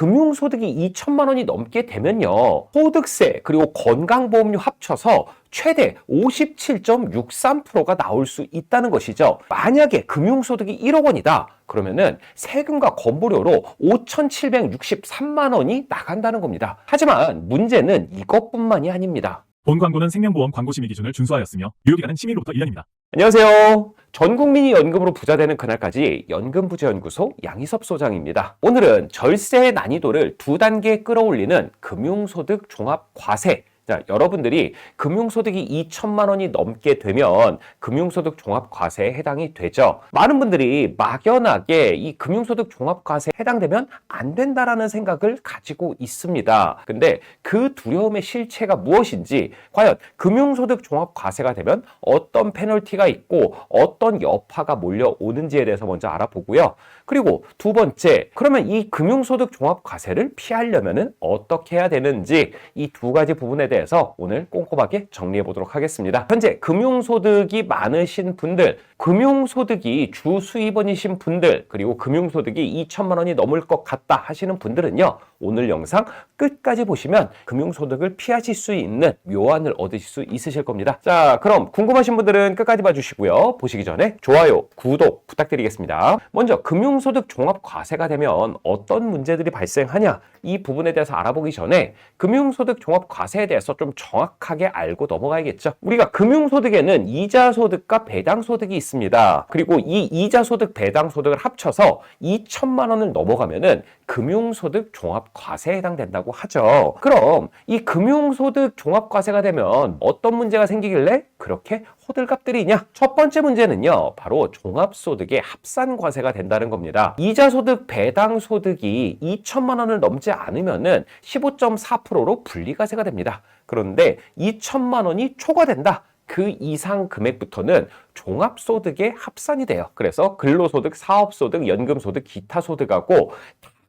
금융소득이 2천만 원이 넘게 되면요, 소득세 그리고 건강보험료 합쳐서 최대 57.63%가 나올 수 있다는 것이죠. 만약에 금융소득이 1억 원이다 그러면은 세금과 건보료로 5,763만 원이 나간다는 겁니다. 하지만 문제는 이것뿐만이 아닙니다. 본 광고는 생명보험 광고 심의 기준을 준수하였으며 유효기간은 심의로부터 1년입니다. 안녕하세요. 전 국민이 연금으로 부자되는 그날까지 연금부자연구소 양희섭 소장입니다. 오늘은 절세의 난이도를 2단계 끌어올리는 금융소득 종합과세, 자, 여러분들이 금융소득이 2천만 원이 넘게 되면 금융소득 종합과세에 해당이 되죠. 많은 분들이 막연하게 이 금융소득 종합과세에 해당되면 안 된다라는 생각을 가지고 있습니다. 근데 그 두려움의 실체가 무엇인지, 과연 금융소득 종합과세가 되면 어떤 페널티가 있고 어떤 여파가 몰려오는지에 대해서 먼저 알아보고요. 그리고 두 번째, 그러면 이 금융소득 종합과세를 피하려면 어떻게 해야 되는지, 이 두 가지 부분에 대해서 오늘 꼼꼼하게 정리해 보도록 하겠습니다. 현재 금융소득이 많으신 분들, 금융소득이 주 수입원이신 분들, 그리고 금융소득이 2천만 원이 넘을 것 같다 하시는 분들은요, 오늘 영상 끝까지 보시면 금융소득을 피하실 수 있는 묘안을 얻으실 수 있으실 겁니다. 자, 그럼 궁금하신 분들은 끝까지 봐주시고요. 보시기 전에 좋아요, 구독 부탁드리겠습니다. 먼저 금융소득 종합과세가 되면 어떤 문제들이 발생하냐, 이 부분에 대해서 알아보기 전에 금융소득 종합과세에 대해서 좀 정확하게 알고 넘어가야겠죠. 우리가 금융소득에는 이자소득과 배당소득이 있습니다. 그리고 이 이자소득, 배당소득을 합쳐서 2천만 원을 넘어가면은 금융소득 종합과세에 해당된다고 하죠. 그럼 이 금융소득 종합과세가 되면 어떤 문제가 생기길래 그렇게 호들갑들이냐? 첫 번째 문제는요, 바로 종합소득의 합산과세가 된다는 겁니다. 이자소득, 배당소득이 2천만 원을 넘지 않으면은 15.4%로 분리과세가 됩니다. 그런데 2천만 원이 초과된다, 그 이상 금액부터는 종합소득의 합산이 돼요. 그래서 근로소득, 사업소득, 연금소득, 기타소득하고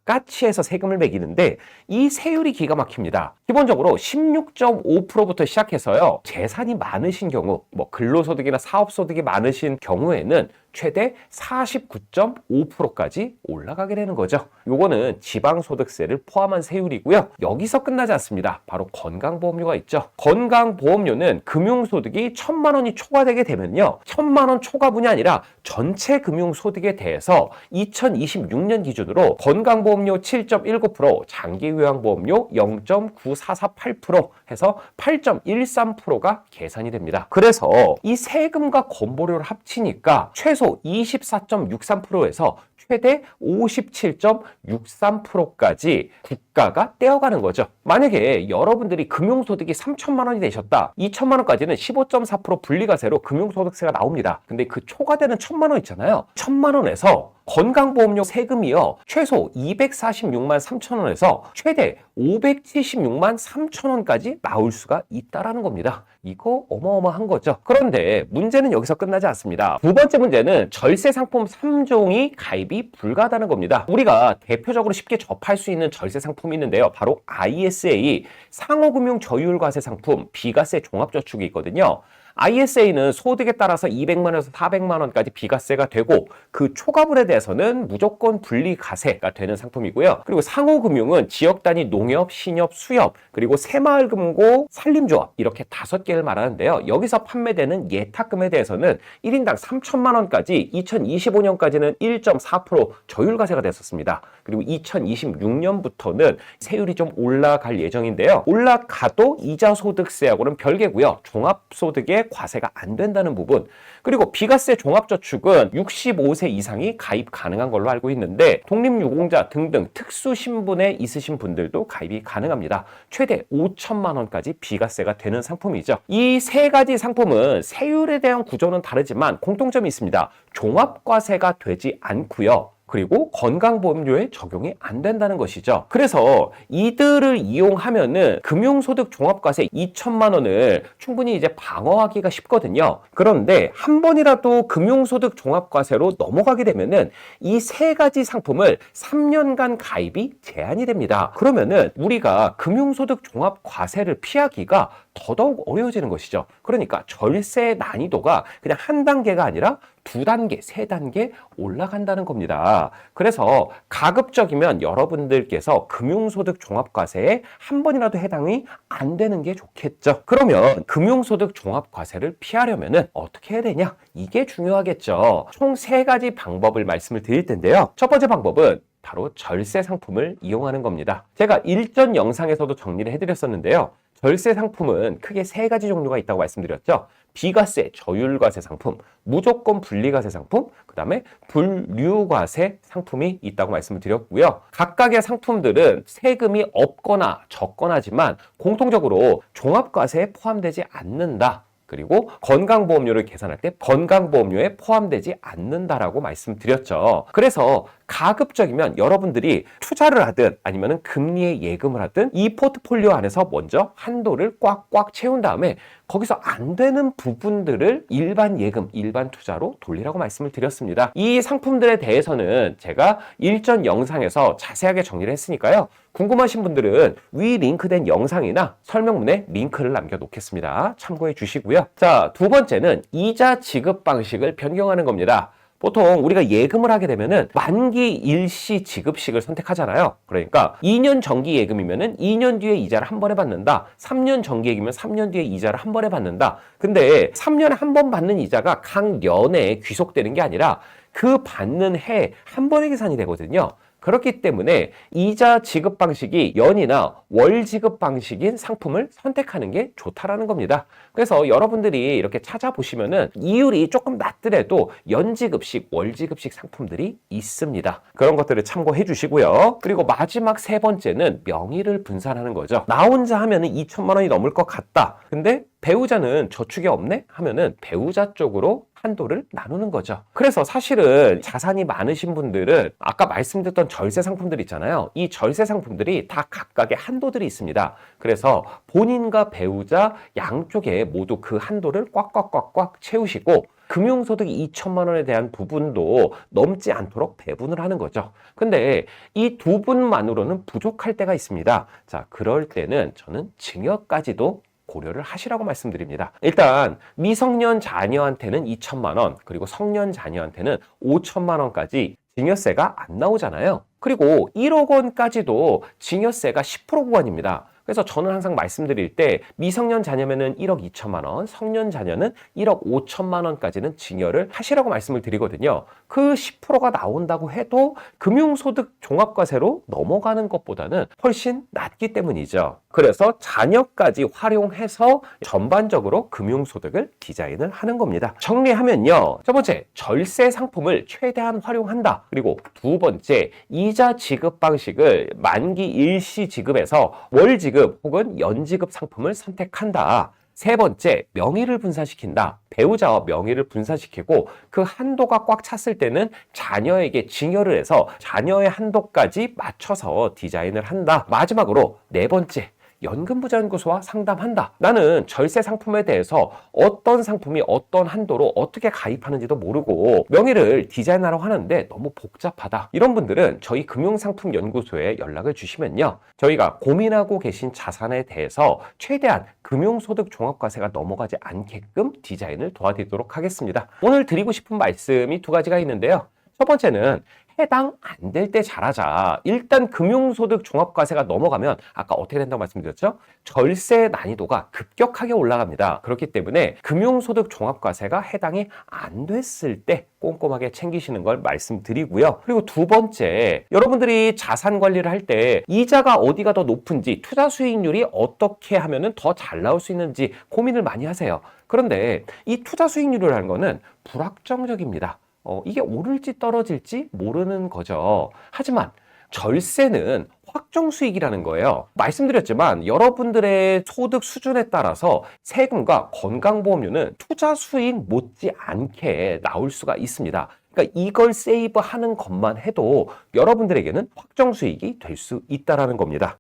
같이 해서 세금을 매기는데 이 세율이 기가 막힙니다. 기본적으로 16.5%부터 시작해서요, 재산이 많으신 경우, 뭐 근로소득이나 사업소득이 많으신 경우에는 최대 49.5%까지 올라가게 되는 거죠. 요거는 지방소득세를 포함한 세율이고요. 여기서 끝나지 않습니다. 바로 건강보험료가 있죠. 건강보험료는 금융소득이 1천만 원이 초과되게 되면요, 1천만 원 초과분이 아니라 전체 금융소득에 대해서 2026년 기준으로 건강보험료 7.19%, 장기요양보험료 0.9448% 해서 8.13%가 계산이 됩니다. 그래서 이 세금과 건보료를 합치니까 최소 24.63%에서 최대 57.63%까지 국가가 떼어가는 거죠. 만약에 여러분들이 금융소득이 3천만 원이 되셨다, 2천만 원까지는 15.4% 분리과세로 금융소득세가 나옵니다. 근데 그 초과되는 1천만 원 있잖아요. 1천만 원에서 건강보험료 세금이요, 최소 246만 3천 원에서 최대 576만 3천 원까지 나올 수가 있다라는 겁니다. 이거 어마어마한 거죠. 그런데 문제는 여기서 끝나지 않습니다. 두 번째 문제는 절세 상품 3종이 가입이 불가하다는 겁니다. 우리가 대표적으로 쉽게 접할 수 있는 절세 상품이 있는데요, 바로 ISA, 상호금융 저율과세 상품, 비과세 종합저축이 있거든요. ISA는 소득에 따라서 200만 원에서 400만 원까지 비과세가 되고 그 초과분에 대해서는 무조건 분리과세가 되는 상품이고요. 그리고 상호금융은 지역 단위 농협, 신협, 수협, 그리고 새마을금고, 산림조합, 이렇게 5개를 말하는데요. 여기서 판매되는 예탁금에 대해서는 1인당 3천만 원까지 2025년까지는 1.4% 저율과세가 됐었습니다. 그리고 2026년부터는 세율이 좀 올라갈 예정인데요. 올라가도 이자소득세하고는 별개고요. 종합소득의 과세가 안 된다는 부분, 그리고 비과세 종합저축은 65세 이상이 가입 가능한 걸로 알고 있는데 독립유공자 등등 특수신분에 있으신 분들도 가입이 가능합니다. 최대 5천만 원까지 비과세가 되는 상품이죠. 이 세 가지 상품은 세율에 대한 구조는 다르지만 공통점이 있습니다. 종합과세가 되지 않고요. 그리고 건강보험료에 적용이 안 된다는 것이죠. 그래서 이들을 이용하면은 금융소득 종합과세 2천만 원을 충분히 이제 방어하기가 쉽거든요. 그런데 한 번이라도 금융소득 종합과세로 넘어가게 되면은 이 세 가지 상품을 3년간 가입이 제한이 됩니다. 그러면은 우리가 금융소득 종합과세를 피하기가 더더욱 어려워지는 것이죠. 그러니까 절세 난이도가 그냥 한 단계가 아니라 두 단계, 세 단계 올라간다는 겁니다. 그래서 가급적이면 여러분들께서 금융소득 종합과세에 한 번이라도 해당이 안 되는 게 좋겠죠. 그러면 금융소득 종합과세를 피하려면 어떻게 해야 되냐? 이게 중요하겠죠. 총 세 가지 방법을 말씀을 드릴 텐데요. 첫 번째 방법은 바로 절세 상품을 이용하는 겁니다. 제가 일전 영상에서도 정리를 해드렸었는데요. 절세 상품은 크게 세 가지 종류가 있다고 말씀드렸죠. 비과세, 저율과세 상품, 무조건 분리과세 상품, 그 다음에 분류과세 상품이 있다고 말씀을 드렸고요. 각각의 상품들은 세금이 없거나 적거나지만 공통적으로 종합과세에 포함되지 않는다. 그리고 건강보험료를 계산할 때 건강보험료에 포함되지 않는다라고 말씀드렸죠. 그래서 가급적이면 여러분들이 투자를 하든 아니면 금리에 예금을 하든 이 포트폴리오 안에서 먼저 한도를 꽉꽉 채운 다음에 거기서 안 되는 부분들을 일반 예금, 일반 투자로 돌리라고 말씀을 드렸습니다. 이 상품들에 대해서는 제가 일전 영상에서 자세하게 정리를 했으니까요. 궁금하신 분들은 위 링크된 영상이나 설명문에 링크를 남겨놓겠습니다. 참고해 주시고요. 자, 두 번째는 이자 지급 방식을 변경하는 겁니다. 보통 우리가 예금을 하게 되면은 만기 일시 지급식을 선택하잖아요. 그러니까 2년 정기 예금이면은 2년 뒤에 이자를 한 번에 받는다. 3년 정기 예금이면 3년 뒤에 이자를 한 번에 받는다. 근데 3년에 한 번 받는 이자가 각 년에 귀속되는 게 아니라 그 받는 해 한 번에 계산이 되거든요. 그렇기 때문에 이자 지급 방식이 연이나 월 지급 방식인 상품을 선택하는 게 좋다라는 겁니다. 그래서 여러분들이 이렇게 찾아보시면은 이율이 조금 낮더라도 연지급식, 월지급식 상품들이 있습니다. 그런 것들을 참고해 주시고요. 그리고 마지막 세 번째는 명의를 분산하는 거죠. 나 혼자 하면은 2천만 원이 넘을 것 같다. 근데 배우자는 저축이 없네? 하면은 배우자 쪽으로 한도를 나누는 거죠. 그래서 사실은 자산이 많으신 분들은 아까 말씀드렸던 절세 상품들 있잖아요. 이 절세 상품들이 다 각각의 한도들이 있습니다. 그래서 본인과 배우자 양쪽에 모두 그 한도를 꽉꽉꽉꽉 채우시고 금융소득 2천만 원에 대한 부분도 넘지 않도록 배분을 하는 거죠. 근데 이 두 분만으로는 부족할 때가 있습니다. 자, 그럴 때는 저는 증여까지도 고려를 하시라고 말씀드립니다. 일단 미성년 자녀한테는 2천만 원, 그리고 성년 자녀한테는 5천만 원까지 증여세가 안 나오잖아요. 그리고 1억 원까지도 증여세가 10% 구간입니다. 그래서 저는 항상 말씀드릴 때 미성년 자녀면은 1억 2천만 원, 성년 자녀는 1억 5천만 원까지는 증여를 하시라고 말씀을 드리거든요. 그 10%가 나온다고 해도 금융소득 종합과세로 넘어가는 것보다는 훨씬 낮기 때문이죠. 그래서 자녀까지 활용해서 전반적으로 금융소득을 디자인을 하는 겁니다. 정리하면요. 첫 번째, 절세 상품을 최대한 활용한다. 그리고 두 번째, 이자 지급 방식을 만기 일시 지급에서 월 지급 혹은 연지급 상품을 선택한다. 세 번째, 명의를 분산시킨다. 배우자와 명의를 분산시키고 그 한도가 꽉 찼을 때는 자녀에게 증여를 해서 자녀의 한도까지 맞춰서 디자인을 한다. 마지막으로 네 번째, 연금부자연구소와 상담한다. 나는 절세 상품에 대해서 어떤 상품이 어떤 한도로 어떻게 가입하는지도 모르고 명의를 디자인하라고 하는데 너무 복잡하다. 이런 분들은 저희 금융상품연구소에 연락을 주시면요. 저희가 고민하고 계신 자산에 대해서 최대한 금융소득 종합과세가 넘어가지 않게끔 디자인을 도와드리도록 하겠습니다. 오늘 드리고 싶은 말씀이 두 가지가 있는데요. 첫 번째는 해당 안 될 때 잘하자. 일단 금융소득 종합과세가 넘어가면 아까 어떻게 된다고 말씀드렸죠? 절세 난이도가 급격하게 올라갑니다. 그렇기 때문에 금융소득 종합과세가 해당이 안 됐을 때 꼼꼼하게 챙기시는 걸 말씀드리고요. 그리고 두 번째, 여러분들이 자산 관리를 할 때 이자가 어디가 더 높은지, 투자 수익률이 어떻게 하면 더 잘 나올 수 있는지 고민을 많이 하세요. 그런데 이 투자 수익률이라는 거는 불확정적입니다. 이게 오를지 떨어질지 모르는 거죠. 하지만 절세는 확정 수익이라는 거예요. 말씀드렸지만 여러분들의 소득 수준에 따라서 세금과 건강보험료는 투자 수익 못지 않게 나올 수가 있습니다. 그러니까 이걸 세이브하는 것만 해도 여러분들에게는 확정 수익이 될 수 있다는 겁니다.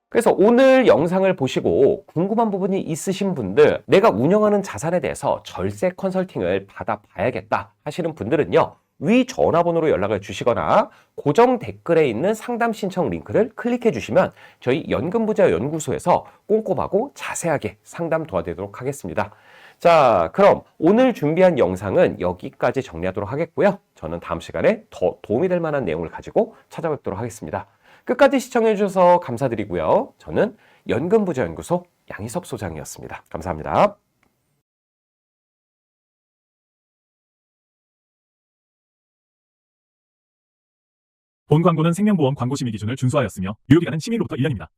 그래서 오늘 영상을 보시고 궁금한 부분이 있으신 분들, 내가 운영하는 자산에 대해서 절세 컨설팅을 받아봐야겠다 하시는 분들은요. 위 전화번호로 연락을 주시거나 고정 댓글에 있는 상담 신청 링크를 클릭해 주시면 저희 연금부자 연구소에서 꼼꼼하고 자세하게 상담 도와드리도록 하겠습니다. 자, 그럼 오늘 준비한 영상은 여기까지 정리하도록 하겠고요. 저는 다음 시간에 더 도움이 될 만한 내용을 가지고 찾아뵙도록 하겠습니다. 끝까지 시청해주셔서 감사드리고요. 저는 연금부자연구소 양희섭 소장이었습니다. 감사합니다. 본 광고는 생명보험 광고 심의 기준을 준수하였으며 유효기간은 10일로부터 1년입니다.